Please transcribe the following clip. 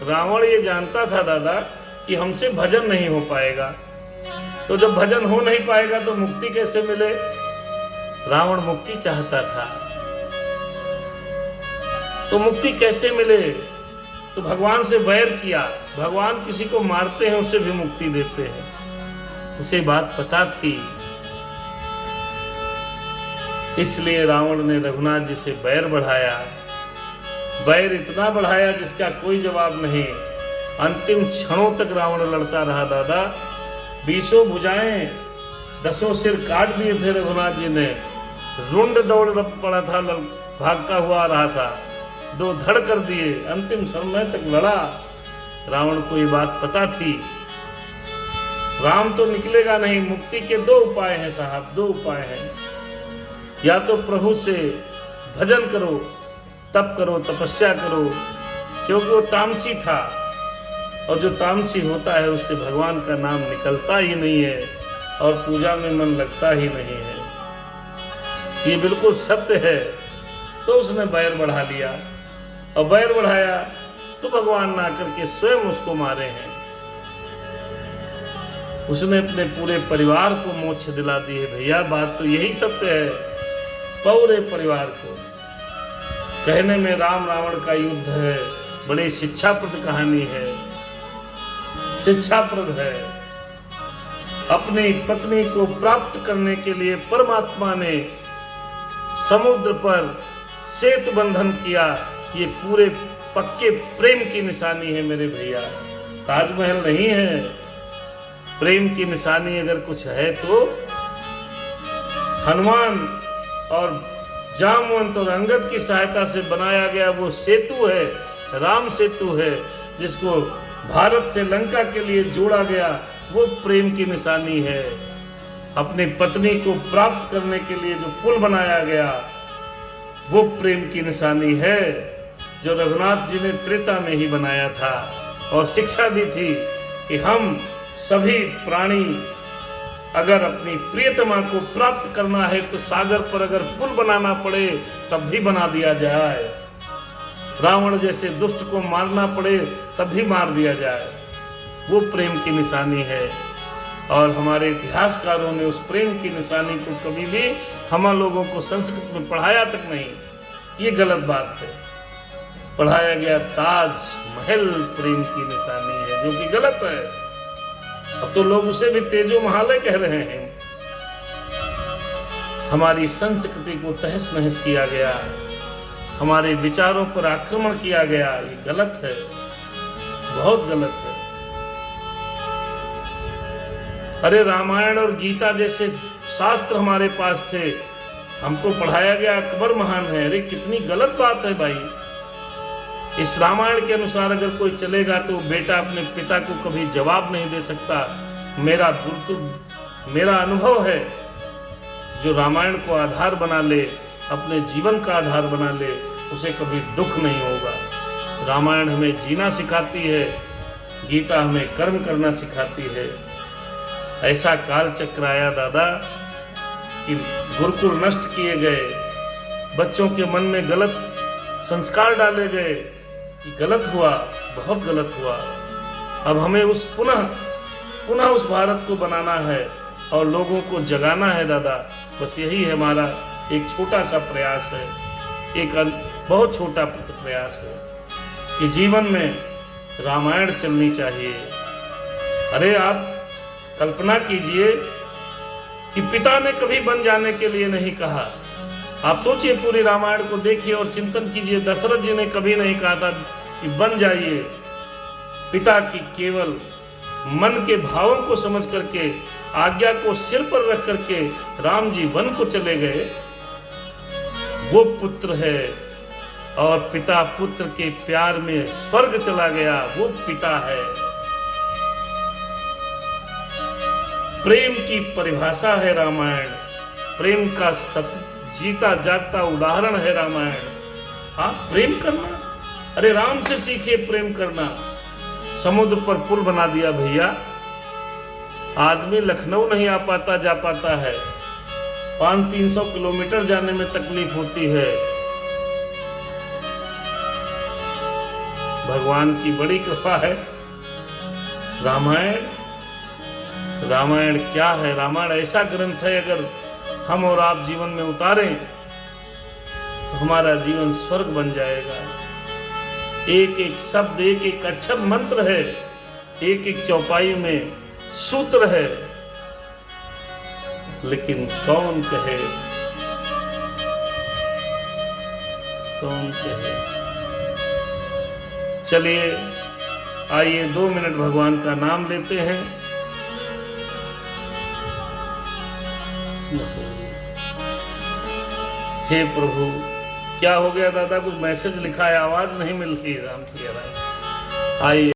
रावण ये जानता था दादा कि हमसे भजन नहीं हो पाएगा, तो जब भजन हो नहीं पाएगा तो मुक्ति कैसे मिले। रावण मुक्ति चाहता था, तो मुक्ति कैसे मिले, तो भगवान से वैर किया। भगवान किसी को मारते हैं उसे भी मुक्ति देते हैं, उसे बात पता थी। इसलिए रावण ने रघुनाथ जी से बैर बढ़ाया, बैर इतना बढ़ाया जिसका कोई जवाब नहीं। अंतिम क्षणों तक रावण लड़ता रहा दादा। 20 भुजाएं 10 सिर काट दिए थे रघुनाथ जी ने। रुंड दौड़ पड़ा था, भागता हुआ आ रहा था, 2 धड़ कर दिए। अंतिम समय तक लड़ा। रावण को ये बात पता थी, राम तो निकलेगा नहीं। मुक्ति के 2 उपाय हैं साहब, 2 उपाय हैं। या तो प्रभु से भजन करो, तप करो, तपस्या करो, क्योंकि वो तामसी था, और जो तामसी होता है उससे भगवान का नाम निकलता ही नहीं है और पूजा में मन लगता ही नहीं है। ये बिल्कुल सत्य है। तो उसने बैर बढ़ा लिया, और बैर बढ़ाया तो भगवान ना करके स्वयं उसको मारे हैं। उसने अपने पूरे परिवार को मोक्ष दिला दी है भैया। बात तो यही सत्य है। पूरे परिवार को कहने में राम रावण का युद्ध है, बड़ी शिक्षाप्रद कहानी है, शिक्षाप्रद है। अपनी पत्नी को प्राप्त करने के लिए परमात्मा ने समुद्र पर सेतु बंधन किया। ये पूरे पक्के प्रेम की निशानी है मेरे भैया, ताजमहल नहीं है। प्रेम की निशानी अगर कुछ है तो हनुमान और जामवंत और अंगद की सहायता से बनाया गया वो सेतु है, राम सेतु है, जिसको भारत से लंका के लिए जोड़ा गया। वो प्रेम की निशानी है। अपनी पत्नी को प्राप्त करने के लिए जो पुल बनाया गया वो प्रेम की निशानी है, जो रघुनाथ जी ने त्रेता में ही बनाया था। और शिक्षा दी थी कि हम सभी प्राणी अगर अपनी प्रियतमा को प्राप्त करना है तो सागर पर अगर पुल बनाना पड़े तब भी बना दिया जाए, रावण जैसे दुष्ट को मारना पड़े तब भी मार दिया जाए। वो प्रेम की निशानी है। और हमारे इतिहासकारों ने उस प्रेम की निशानी को कभी भी हम लोगों को संस्कृत में पढ़ाया तक नहीं। ये गलत बात है। पढ़ाया गया ताज महल प्रेम की निशानी है, जो कि गलत है। अब तो लोग उसे भी तेजो महालय कह रहे हैं। हमारी संस्कृति को तहस नहस किया गया, हमारे विचारों पर आक्रमण किया गया। ये गलत है, बहुत गलत है। अरे रामायण और गीता जैसे शास्त्र हमारे पास थे, हमको पढ़ाया गया अकबर महान है। अरे कितनी गलत बात है भाई। इस रामायण के अनुसार अगर कोई चलेगा तो बेटा अपने पिता को कभी जवाब नहीं दे सकता। मेरा अनुभव है, जो रामायण को आधार बना ले, अपने जीवन का आधार बना ले, उसे कभी दुख नहीं होगा। रामायण हमें जीना सिखाती है, गीता हमें कर्म करना सिखाती है। ऐसा काल चक्र आया दादा कि गुरुकुल नष्ट किए गए, बच्चों के मन में गलत संस्कार डाले गए। गलत हुआ, बहुत गलत हुआ। अब हमें पुनः उस भारत को बनाना है और लोगों को जगाना है दादा। बस यही हमारा एक छोटा सा प्रयास है, एक बहुत छोटा प्रयास है कि जीवन में रामायण चलनी चाहिए। अरे आप कल्पना कीजिए कि पिता ने कभी बन जाने के लिए नहीं कहा। आप सोचिए, पूरी रामायण को देखिए और चिंतन कीजिए। दशरथ जी ने कभी नहीं कहा था कि बन जाइए। पिता की केवल मन के भावों को समझ करके, आज्ञा को सिर पर रख करके राम जी वन को चले गए। वो पुत्र है, और पिता पुत्र के प्यार में स्वर्ग चला गया, वो पिता है। प्रेम की परिभाषा है रामायण, प्रेम का जीता जागता उदाहरण है रामायण। आप प्रेम करना, अरे राम से सीखिए प्रेम करना। समुद्र पर पुल बना दिया भैया। आदमी लखनऊ नहीं आ पाता, जा पाता है। 500-300 किलोमीटर जाने में तकलीफ होती है भगवान की बड़ी कृपा है। रामायण क्या है? रामायण ऐसा ग्रंथ है, अगर हम और आप जीवन में उतारें तो हमारा जीवन स्वर्ग बन जाएगा। एक एक शब्द, एक एक अक्षर मंत्र है, एक एक चौपाई में सूत्र है, लेकिन कौन कहे, कौन कहे। चलिए आइए 2 मिनट भगवान का नाम लेते हैं। हे प्रभु, क्या हो गया दादा? कुछ मैसेज लिखा है, आवाज नहीं मिलती। राम सिया राम। आइए।